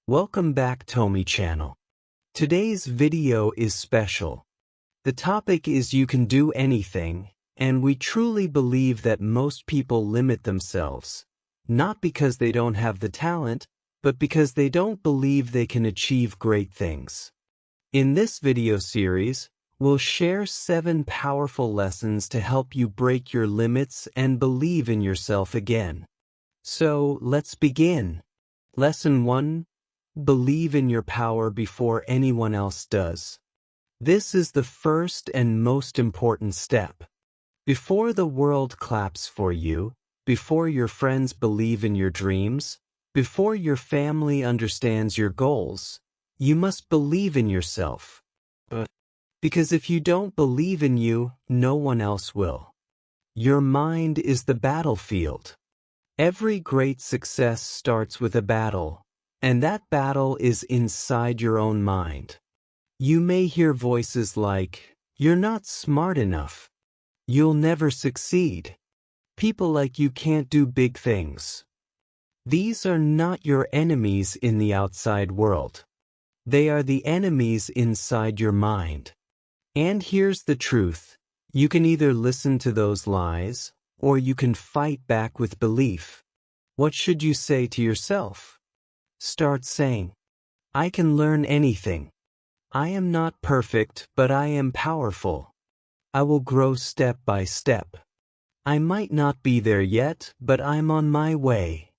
Welcome back to my channel. Today's video is special. The topic is you can do anything, and we truly believe that most people limit themselves, not because they don't have the talent, but because they don't believe they can achieve great things. In this video series, we'll share 7 powerful lessons to help you break your limits and believe in yourself again. So, let's begin. Lesson 1. Believe in your power before anyone else does. This is the first and most important step. Before the world claps for you, before your friends believe in your dreams, before your family understands your goals, you must believe in yourself. Because if you don't believe in you, no one else will. Your mind is the battlefield. Every great success starts with a battle. And that battle is inside your own mind. You may hear voices like, "You're not smart enough. You'll never succeed. People like you can't do big things." These are not your enemies in the outside world. They are the enemies inside your mind. And here's the truth. You can either listen to those lies, or you can fight back with belief. What should you say to yourself? Start saying, "I can learn anything. I am not perfect, but I am powerful. I will grow step by step. I might not be there yet, but I'm on my way."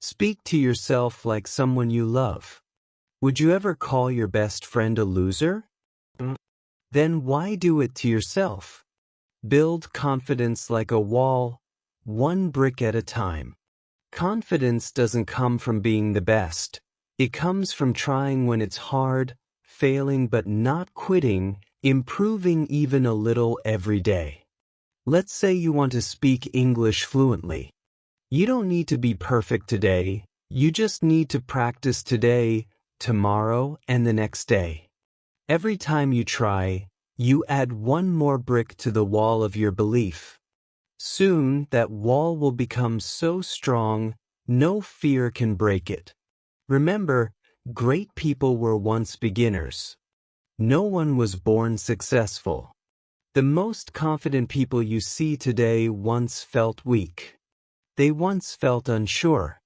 Speak to yourself like someone you love. Would you ever call your best friend a loser? Then why do it to yourself? Build confidence like a wall, one brick at a time. Confidence doesn't come from being the best. It comes from trying when it's hard, failing but not quitting, improving even a little every day. Let's say you want to speak English fluently. You don't need to be perfect today. You just need to practice today, tomorrow, and the next day. Every time you try, you add one more brick to the wall of your belief. Soon, that wall will become so strong, no fear can break it. Remember, great people were once beginners. No one was born successful. The most confident people you see today once felt weak. They once felt unsure.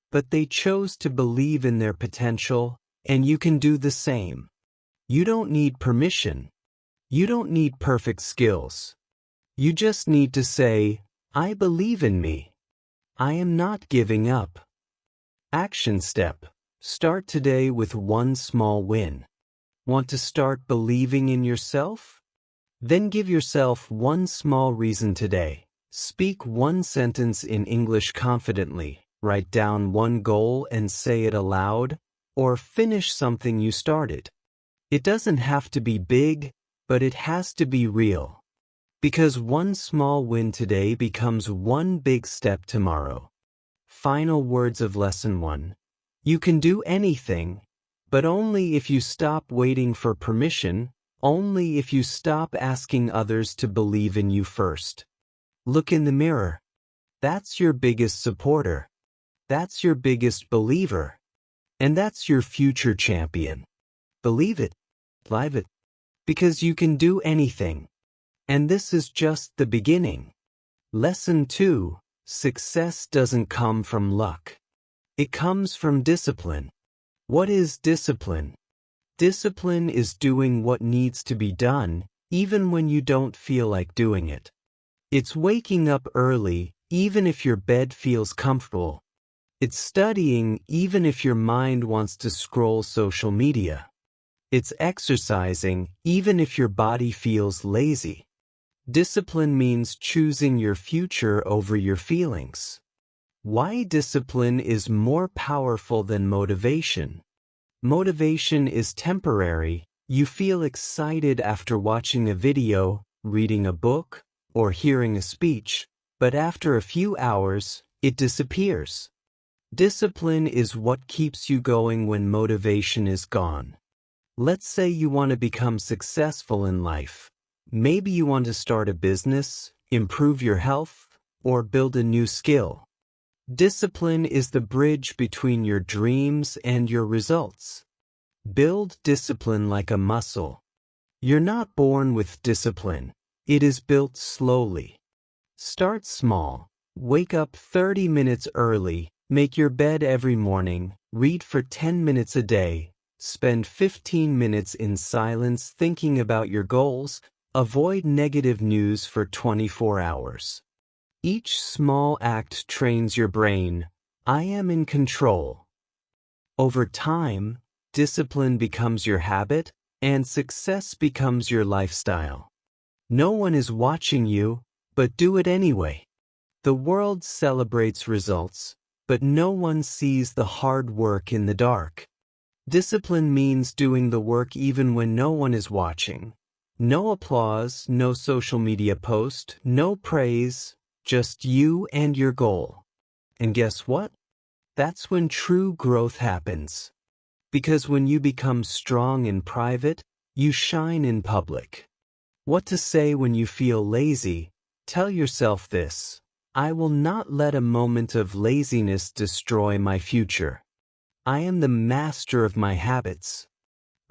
But they chose to believe in their potential, and you can do the same. You don't need permission. You don't need perfect skills. You just need to say, "I believe in me. I am not giving up." Action step. Start today with one small win. Want to start believing in yourself? Then give yourself one small reason today. Speak one sentence in English confidently. Write down one goal and say it aloud, or finish something you started. It doesn't have to be big, but it has to be real. Because one small win today becomes one big step tomorrow. Final words of Lesson 1. You can do anything, but only if you stop waiting for permission, only if you stop asking others to believe in you first. Look in the mirror. That's your biggest supporter. That's your biggest believer. And that's your future champion. Believe it. Live it. Because you can do anything. And this is just the beginning. Lesson 2. Success doesn't come from luck. It comes from discipline. What is discipline? Discipline is doing what needs to be done, even when you don't feel like doing it. It's waking up early, even if your bed feels comfortable. It's studying, even if your mind wants to scroll social media. It's exercising, even if your body feels lazy. Discipline means choosing your future over your feelings. Why discipline is more powerful than motivation? Motivation is temporary. You feel excited after watching a video, reading a book, or hearing a speech, but after a few hours, it disappears. Discipline is what keeps you going when motivation is gone. Let's say you want to become successful in life. Maybe you want to start a business, improve your health, or build a new skill. Discipline is the bridge between your dreams and your results. Build discipline like a muscle. You're not born with discipline. It is built slowly. Start small. Wake up 30 minutes early. Make your bed every morning. Read for 10 minutes a day. Spend 15 minutes in silence thinking about your goals. Avoid negative news for 24 hours. Each small act trains your brain. I am in control. Over time, discipline becomes your habit, and success becomes your lifestyle. No one is watching you, but do it anyway. The world celebrates results, but no one sees the hard work in the dark. Discipline means doing the work even when no one is watching. No applause, no social media post, no praise, just you and your goal. And guess what? That's when true growth happens. Because when you become strong in private, you shine in public. What to say when you feel lazy? Tell yourself this: I will not let a moment of laziness destroy my future. I am the master of my habits.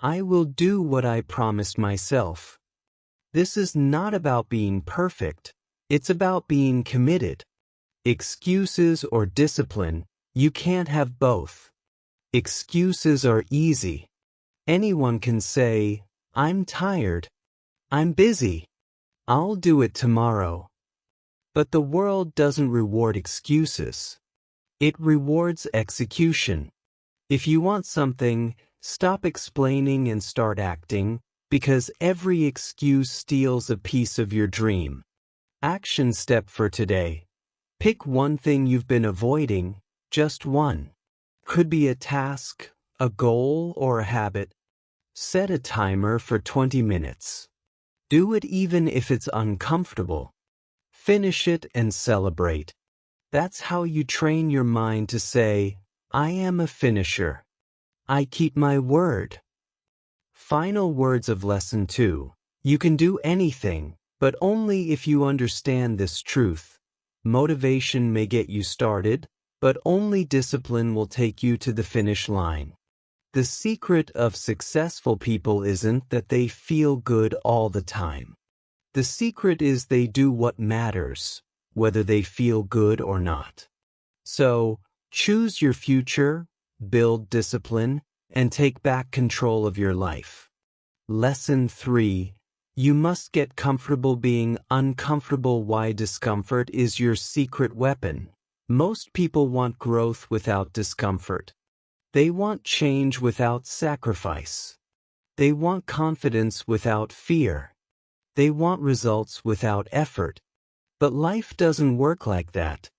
I will do what I promised myself. This is not about being perfect. It's about being committed. Excuses or discipline, you can't have both. Excuses are easy. Anyone can say, I'm tired. I'm busy. I'll do it tomorrow. But the world doesn't reward excuses. It rewards execution. If you want something, stop explaining and start acting, because every excuse steals a piece of your dream. Action step for today. Pick one thing you've been avoiding, just one. Could be a task, a goal, or a habit. Set a timer for 20 minutes. Do it even if it's uncomfortable. Finish it and celebrate. That's how you train your mind to say, I am a finisher. I keep my word. Final words of Lesson 2. You can do anything, but only if you understand this truth. Motivation may get you started, but only discipline will take you to the finish line. The secret of successful people isn't that they feel good all the time. The secret is they do what matters, whether they feel good or not. So, choose your future, build discipline, and take back control of your life. Lesson 3. You must get comfortable being uncomfortable. Why discomfort is your secret weapon. Most people want growth without discomfort. They want change without sacrifice. They want confidence without fear. They want results without effort. But life doesn't work like that.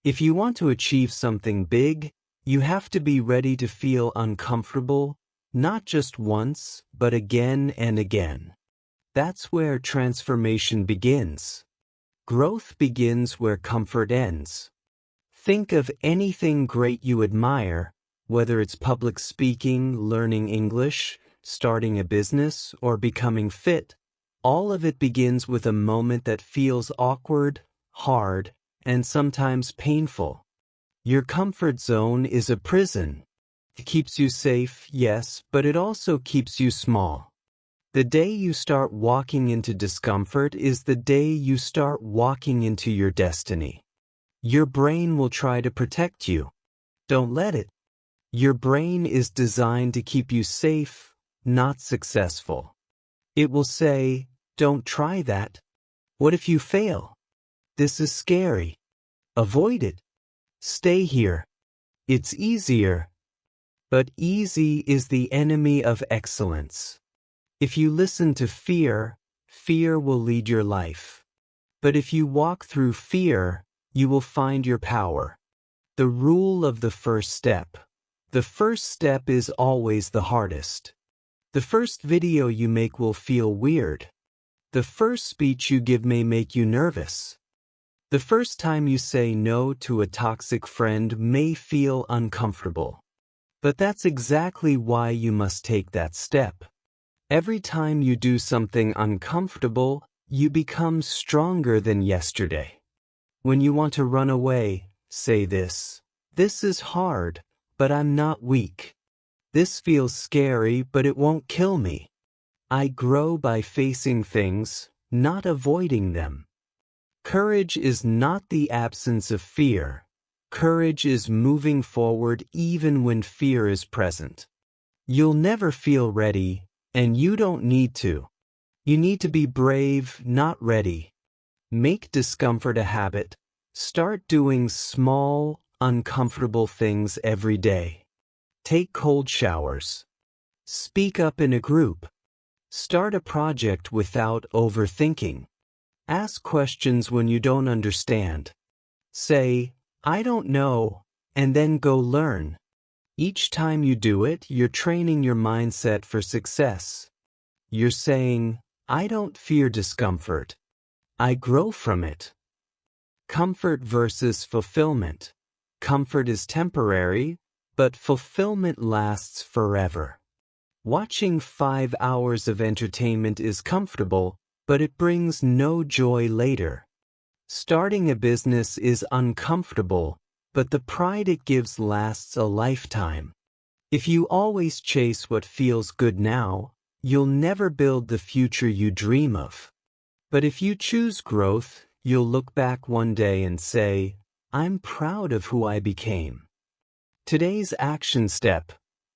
If you want to achieve something big, you have to be ready to feel uncomfortable, not just once, but again and again. That's where transformation begins. Growth begins where comfort ends. Think of anything great you admire, whether it's public speaking, learning English, starting a business, or becoming fit. All of it begins with a moment that feels awkward, hard, and sometimes painful. Your comfort zone is a prison. It keeps you safe, yes, but it also keeps you small. The day you start walking into discomfort is the day you start walking into your destiny. Your brain will try to protect you. Don't let it. Your brain is designed to keep you safe, not successful. It will say, don't try that. What if you fail? This is scary. Avoid it. Stay here. It's easier. But easy is the enemy of excellence. If you listen to fear, fear will lead your life. But if you walk through fear, you will find your power. The rule of the first step. The first step is always the hardest. The first video you make will feel weird. The first speech you give may make you nervous. The first time you say no to a toxic friend may feel uncomfortable. But that's exactly why you must take that step. Every time you do something uncomfortable, you become stronger than yesterday. When you want to run away, Say this. This is hard, but I'm not weak. This feels scary, but it won't kill me. I grow by facing things, not avoiding them. Courage is not the absence of fear. Courage is moving forward even when fear is present. You'll never feel ready, and you don't need to. You need to be brave, not ready. Make discomfort a habit. Start doing small, uncomfortable things every day. Take cold showers. Speak up in a group. Start a project without overthinking. Ask questions when you don't understand. Say, I don't know, and then go learn. Each time you do it, you're training your mindset for success. You're saying, I don't fear discomfort. I grow from it. Comfort versus fulfillment. Comfort is temporary, but fulfillment lasts forever. Watching 5 hours of entertainment is comfortable, but it brings no joy later. Starting a business is uncomfortable, but the pride it gives lasts a lifetime. If you always chase what feels good now, you'll never build the future you dream of. But if you choose growth, you'll look back one day and say, I'm proud of who I became. Today's action step.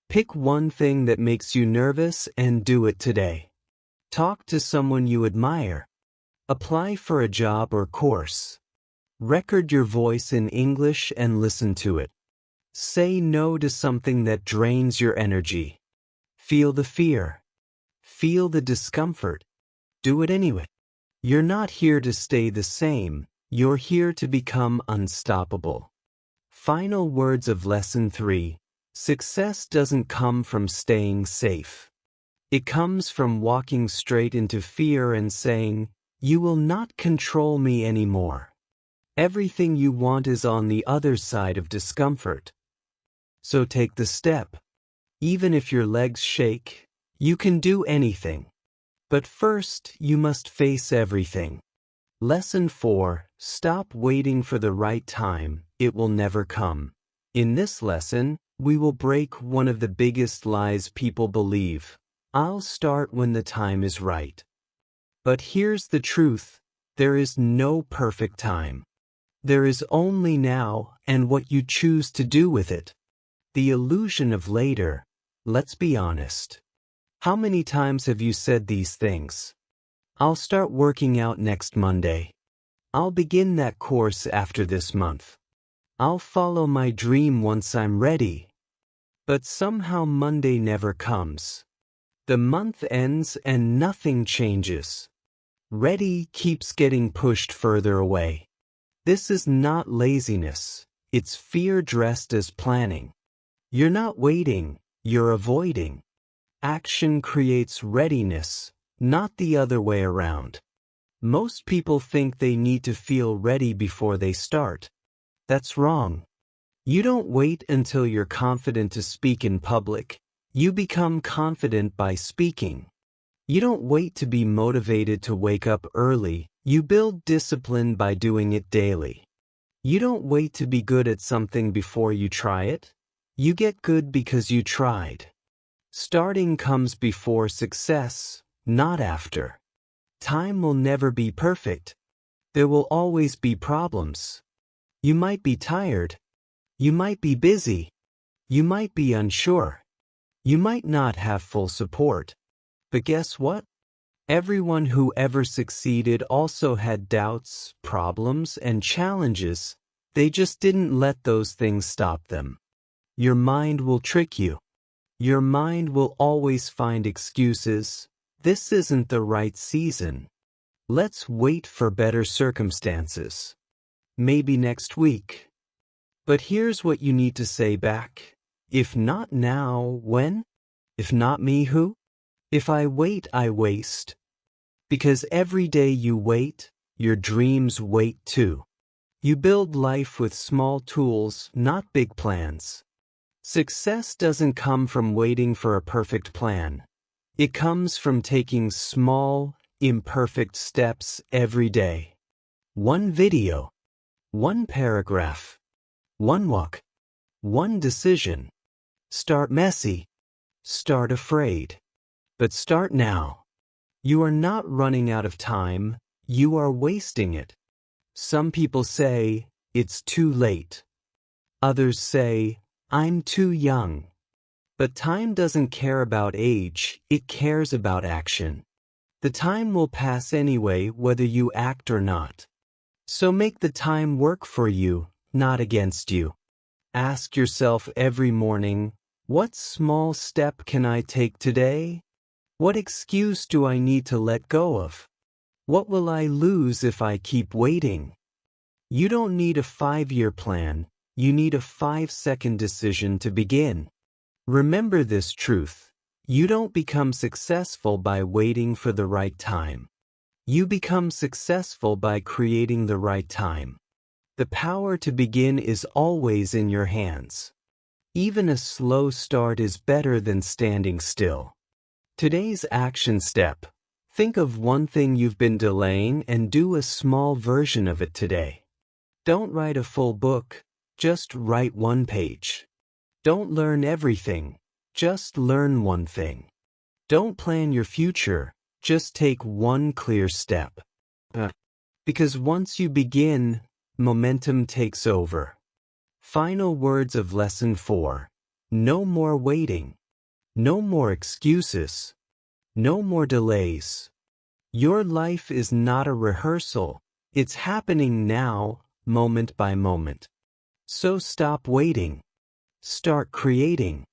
Pick one thing that makes you nervous and do it today. Talk to someone you admire. Apply for a job or course. Record your voice in English and listen to it. Say no to something that drains your energy. Feel the fear. Feel the discomfort. Do it anyway. You're not here to stay the same. You're here to become unstoppable. Final words of Lesson 3. Success doesn't come from staying safe. It comes from walking straight into fear and saying, you will not control me anymore. Everything you want is on the other side of discomfort. So take the step. Even if your legs shake, you can do anything. But first, you must face everything. Lesson 4. Stop waiting for the right time. It will never come. In this lesson, we will break one of the biggest lies people believe. I'll start when the time is right. But here's the truth. There is no perfect time. There is only now and what you choose to do with it. The illusion of later. Let's be honest. How many times have you said these things? I'll start working out next Monday. I'll begin that course after this month. I'll follow my dream once I'm ready. But somehow Monday never comes. The month ends and nothing changes. Ready keeps getting pushed further away. This is not laziness. It's fear dressed as planning. You're not waiting, you're avoiding. Action creates readiness, not the other way around. Most people think they need to feel ready before they start. That's wrong. You don't wait until you're confident to speak in public. You become confident by speaking. You don't wait to be motivated to wake up early. You build discipline by doing it daily. You don't wait to be good at something before you try it. You get good because you tried. Starting comes before success, not after. Time will never be perfect. There will always be problems. You might be tired. You might be busy. You might be unsure. You might not have full support. But guess what? Everyone who ever succeeded also had doubts, problems, and challenges. They just didn't let those things stop them. Your mind will trick you. Your mind will always find excuses. This isn't the right season. Let's wait for better circumstances. Maybe next week. But here's what you need to say back. If not now, when? If not me, who? If I wait, I waste. Because every day you wait, your dreams wait too. You build life with small tools, not big plans. Success doesn't come from waiting for a perfect plan. It comes from taking small, imperfect steps every day. One video. One paragraph. one walk, one decision. Start messy. Start afraid. But start now. You are not running out of time. You are wasting it. Some people say, it's too late. Others say, I'm too young. But time doesn't care about age, it cares about action. The time will pass anyway, whether you act or not. So make the time work for you, not against you. Ask yourself every morning, what small step can I take today? What excuse do I need to let go of? What will I lose if I keep waiting? You don't need a 5-year plan, you need a 5-second decision to begin. Remember this truth. You don't become successful by waiting for the right time. You become successful by creating the right time. The power to begin is always in your hands. Even a slow start is better than standing still. Today's action step. Think of one thing you've been delaying and do a small version of it today. Don't write a full book, just write one page. Don't learn everything, just learn one thing. Don't plan your future, just take one clear step. Because once you begin, momentum takes over. Final words of Lesson 4. No more waiting. No more excuses. No more delays. Your life is not a rehearsal. It's happening now, moment by moment. So stop waiting. Start creating.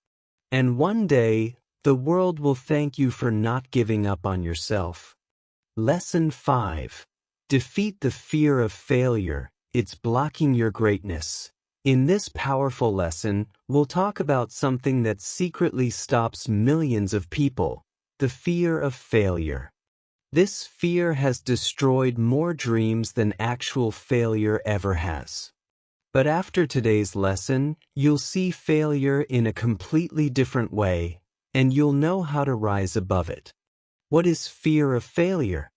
And one day, the world will thank you for not giving up on yourself. Lesson 5. Defeat the fear of failure. It's blocking your greatness. In this powerful lesson, we'll talk about something that secretly stops millions of people, the fear of failure. This fear has destroyed more dreams than actual failure ever has. But after today's lesson, you'll see failure in a completely different way, and you'll know how to rise above it. What is fear of failure?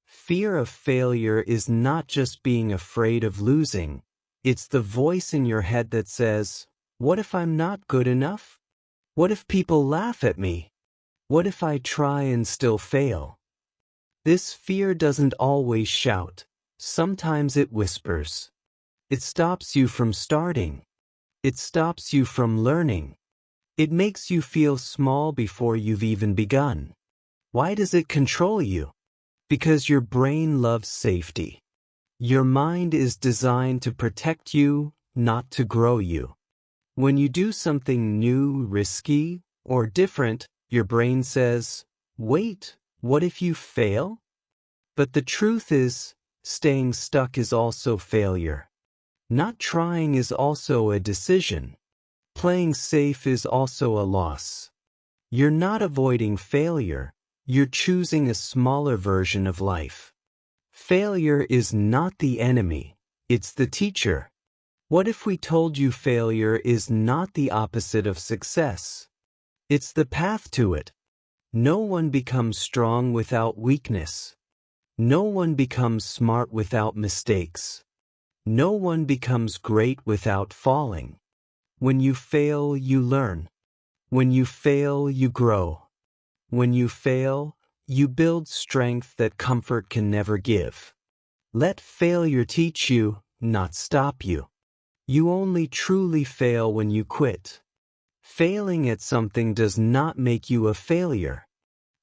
Fear of failure is not just being afraid of losing. It's the voice in your head that says, what if I'm not good enough? What if people laugh at me? What if I try and still fail? This fear doesn't always shout. Sometimes it whispers. It stops you from starting. It stops you from learning. It makes you feel small before you've even begun. Why does it control you? Because your brain loves safety. Your mind is designed to protect you, not to grow you. When you do something new, risky, or different, your brain says, wait, what if you fail? But the truth is, staying stuck is also failure. Not trying is also a decision. Playing safe is also a loss. You're not avoiding failure, you're choosing a smaller version of life. Failure is not the enemy, it's the teacher. What if we told you failure is not the opposite of success? It's the path to it. No one becomes strong without weakness. No one becomes smart without mistakes. No one becomes great without falling. When you fail, you learn. When you fail, you grow. When you fail, you build strength that comfort can never give. Let failure teach you, not stop you. You only truly fail when you quit. Failing at something does not make you a failure.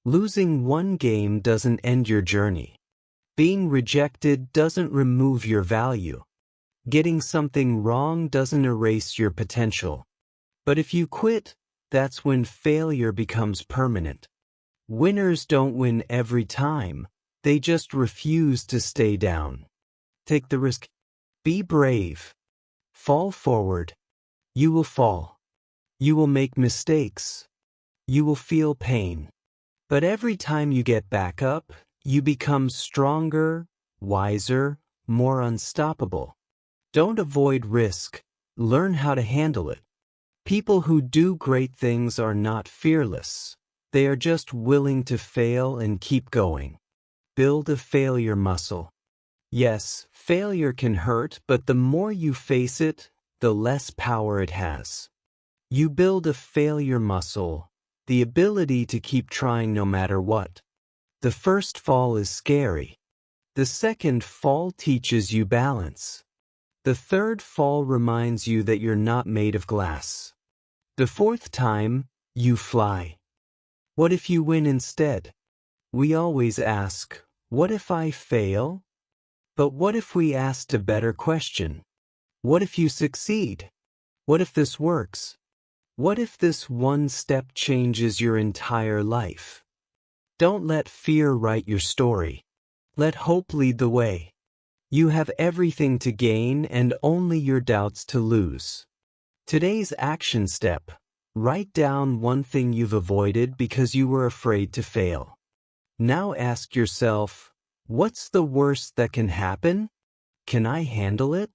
Losing one game doesn't end your journey. Being rejected doesn't remove your value. Getting something wrong doesn't erase your potential. But if you quit, that's when failure becomes permanent. Winners don't win every time. They just refuse to stay down. Take the risk. Be brave. Fall forward. You will fall. You will make mistakes. You will feel pain. But every time you get back up, you become stronger, wiser, more unstoppable. Don't avoid risk. Learn how to handle it. People who do great things are not fearless. They are just willing to fail and keep going. Build a failure muscle. Yes, failure can hurt, but the more you face it, the less power it has. You build a failure muscle, the ability to keep trying no matter what. The first fall is scary. The second fall teaches you balance. The third fall reminds you that you're not made of glass. The fourth time, you fly. What if you win instead? We always ask, what if I fail? But what if we asked a better question? What if you succeed? What if this works? What if this one step changes your entire life? Don't let fear write your story. Let hope lead the way. You have everything to gain and only your doubts to lose. Today's action step: write down one thing you've avoided because you were afraid to fail. Now ask yourself, what's the worst that can happen? Can I handle it?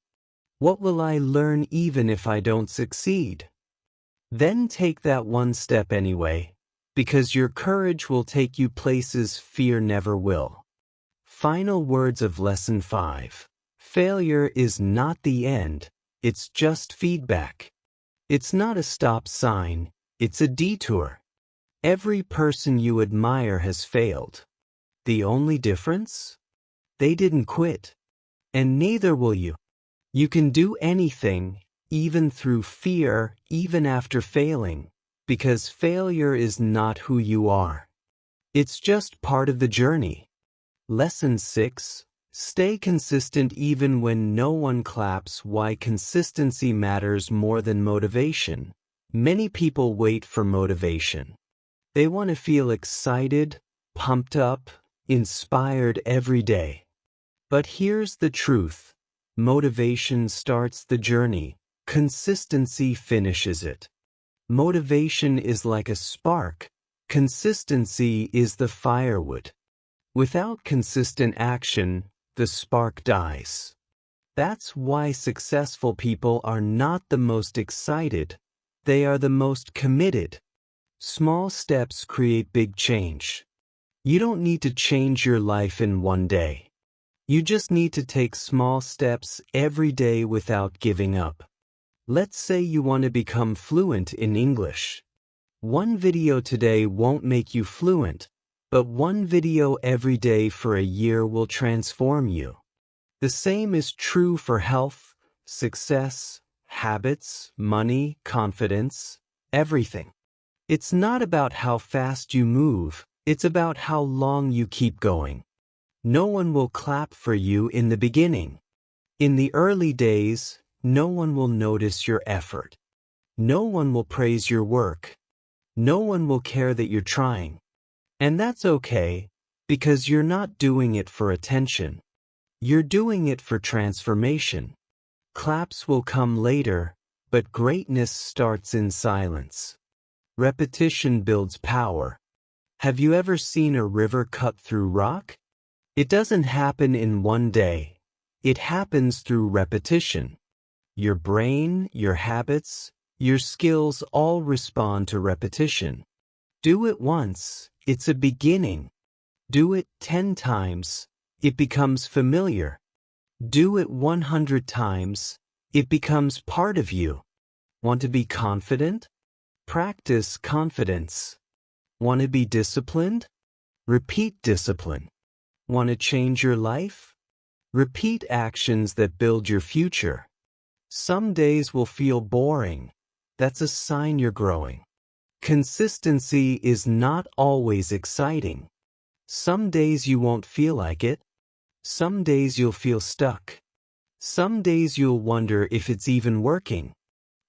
What will I learn even if I don't succeed? Then take that one step anyway, because your courage will take you places fear never will. Final words of Lesson 5. Failure is not the end, it's just feedback. It's not a stop sign, it's a detour. Every person you admire has failed. The only difference? They didn't quit. And neither will you. You can do anything, even through fear, even after failing, because failure is not who you are. It's just part of the journey. Lesson 6. Stay consistent even when no one claps. Why consistency matters more than motivation. Many people wait for motivation. They want to feel excited, pumped up, inspired every day. But here's the truth. Motivation starts the journey. Consistency finishes it. Motivation is like a spark. Consistency is the firewood. Without consistent action, the spark dies. That's why successful people are not the most excited. They are the most committed. Small steps create big change. You don't need to change your life in one day. You just need to take small steps every day without giving up. Let's say you want to become fluent in English. One video today won't make you fluent, but one video every day for a year will transform you. The same is true for health, success, habits, money, confidence, everything. It's not about how fast you move, it's about how long you keep going. No one will clap for you in the beginning. In the early days, no one will notice your effort. No one will praise your work. No one will care that you're trying. And that's okay, because you're not doing it for attention. You're doing it for transformation. Claps will come later, but greatness starts in silence. Repetition builds power. Have you ever seen a river cut through rock? It doesn't happen in one day. It happens through repetition. Your brain, your habits, your skills all respond to repetition. Do it once, it's a beginning. Do it 10 times, it becomes familiar. Do it 100 times, it becomes part of you. Want to be confident? Practice confidence. Want to be disciplined? Repeat discipline. Want to change your life? Repeat actions that build your future. Some days will feel boring. That's a sign you're growing. Consistency is not always exciting. Some days you won't feel like it. Some days you'll feel stuck. Some days you'll wonder if it's even working.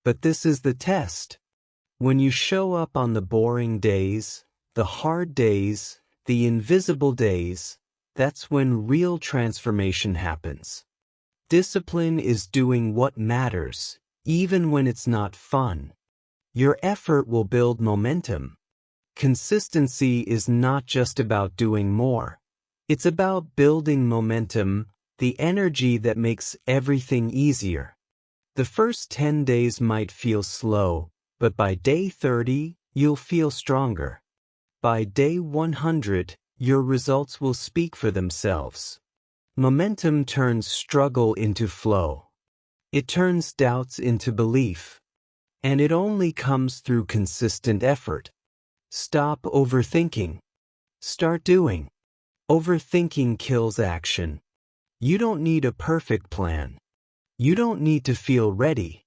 But this is the test. When you show up on the boring days, the hard days, the invisible days, that's when real transformation happens. Discipline is doing what matters, even when it's not fun. Your effort will build momentum. Consistency is not just about doing more. It's about building momentum, the energy that makes everything easier. The first 10 days might feel slow, but by day 30, you'll feel stronger. By day 100, your results will speak for themselves. Momentum turns struggle into flow. It turns doubts into belief. And it only comes through consistent effort. Stop overthinking. Start doing. Overthinking kills action. You don't need a perfect plan. You don't need to feel ready.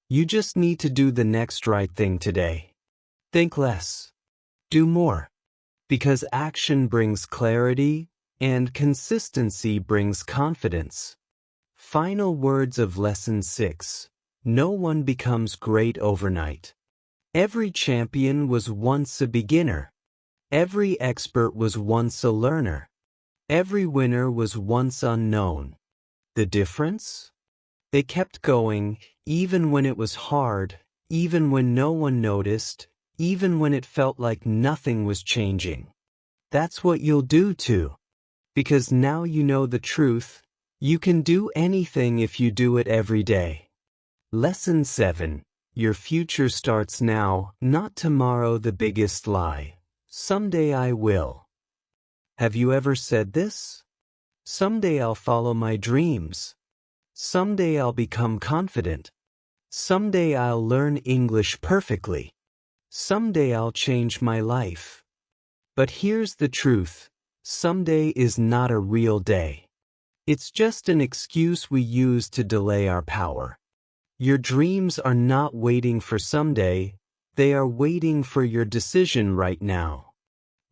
You just need to do the next right thing today. Think less. Do more. Because action brings clarity, and consistency brings confidence. Final words of Lesson 6. No one becomes great overnight. Every champion was once a beginner. Every expert was once a learner. Every winner was once unknown. The difference? They kept going, even when it was hard, even when no one noticed, even when it felt like nothing was changing. That's what you'll do too. Because now you know the truth, you can do anything if you do it every day. Lesson 7. Your future starts now, not tomorrow. The biggest lie. Someday I will. Have you ever said this? Someday I'll follow my dreams. Someday I'll become confident. Someday I'll learn English perfectly. Someday I'll change my life. But here's the truth. Someday is not a real day. It's just an excuse we use to delay our power. Your dreams are not waiting for someday, they are waiting for your decision right now.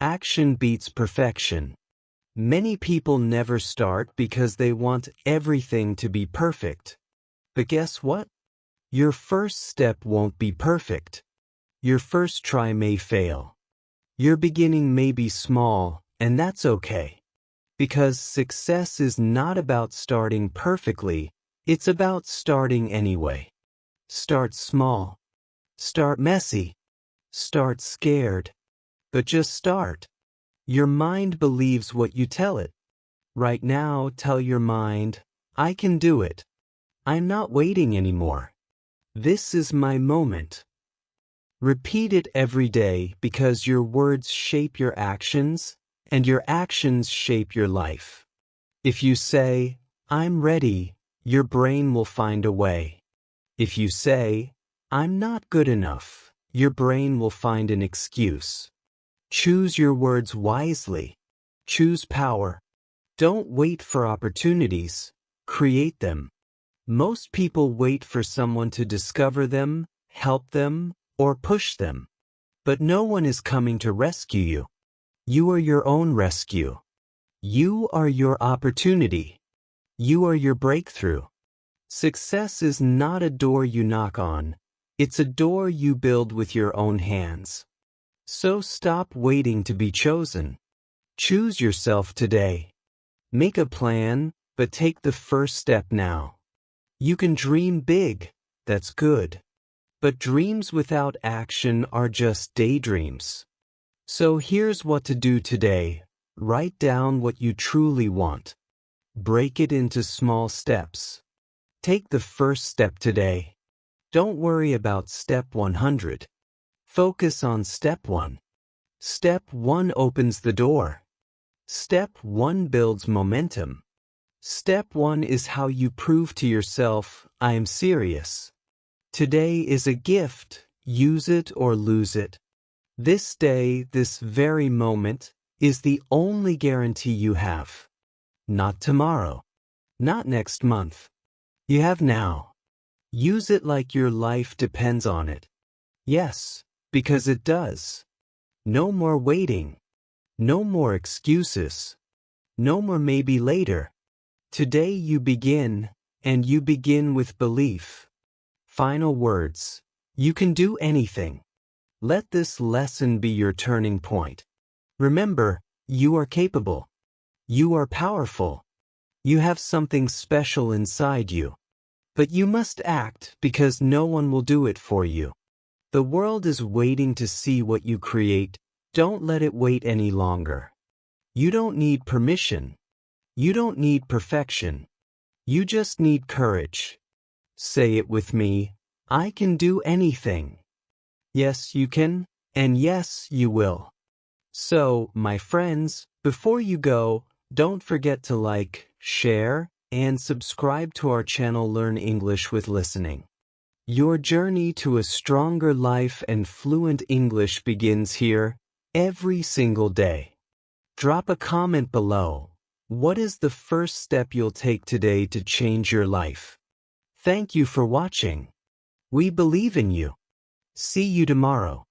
Action beats perfection. Many people never start because they want everything to be perfect. But guess what? Your first step won't be perfect. Your first try may fail. Your beginning may be small, and that's okay. Because success is not about starting perfectly, it's about starting anyway. Start small. Start messy. Start scared. But just start. Your mind believes what you tell it. Right now, tell your mind, I can do it. I'm not waiting anymore. This is my moment. Repeat it every day because your words shape your actions, and your actions shape your life. If you say, I'm ready, your brain will find a way. If you say, I'm not good enough, your brain will find an excuse. Choose your words wisely. Choose power. Don't wait for opportunities. Create them. Most people wait for someone to discover them, help them, or push them. But no one is coming to rescue you. You are your own rescue. You are your opportunity. You are your breakthrough. Success is not a door you knock on. It's a door you build with your own hands. So stop waiting to be chosen. Choose yourself today. Make a plan, but take the first step now. You can dream big, that's good. But dreams without action are just daydreams. So here's what to do today. Write down what you truly want. Break it into small steps. Take the first step today. Don't worry about step 100. Focus on step 1. Step 1 opens the door. Step 1 builds momentum. Step 1 is how you prove to yourself, I am serious. Today is a gift. Use it or lose it. This day, this very moment, is the only guarantee you have. Not tomorrow. Not next month. You have now. Use it like your life depends on it. Yes, because it does. No more waiting. No more excuses. No more maybe later. Today you begin, and you begin with belief. Final words. You can do anything. Let this lesson be your turning point. Remember, you are capable. You are powerful. You have something special inside you. But you must act because no one will do it for you. The world is waiting to see what you create. Don't let it wait any longer. You don't need permission. You don't need perfection. You just need courage. Say it with me. I can do anything. Yes, you can, and yes, you will. So, my friends, before you go, don't forget to like, share, and subscribe to our channel Learn English with Listening. Your journey to a stronger life and fluent English begins here every single day. Drop a comment below. What is the first step you'll take today to change your life? Thank you for watching. We believe in you. See you tomorrow.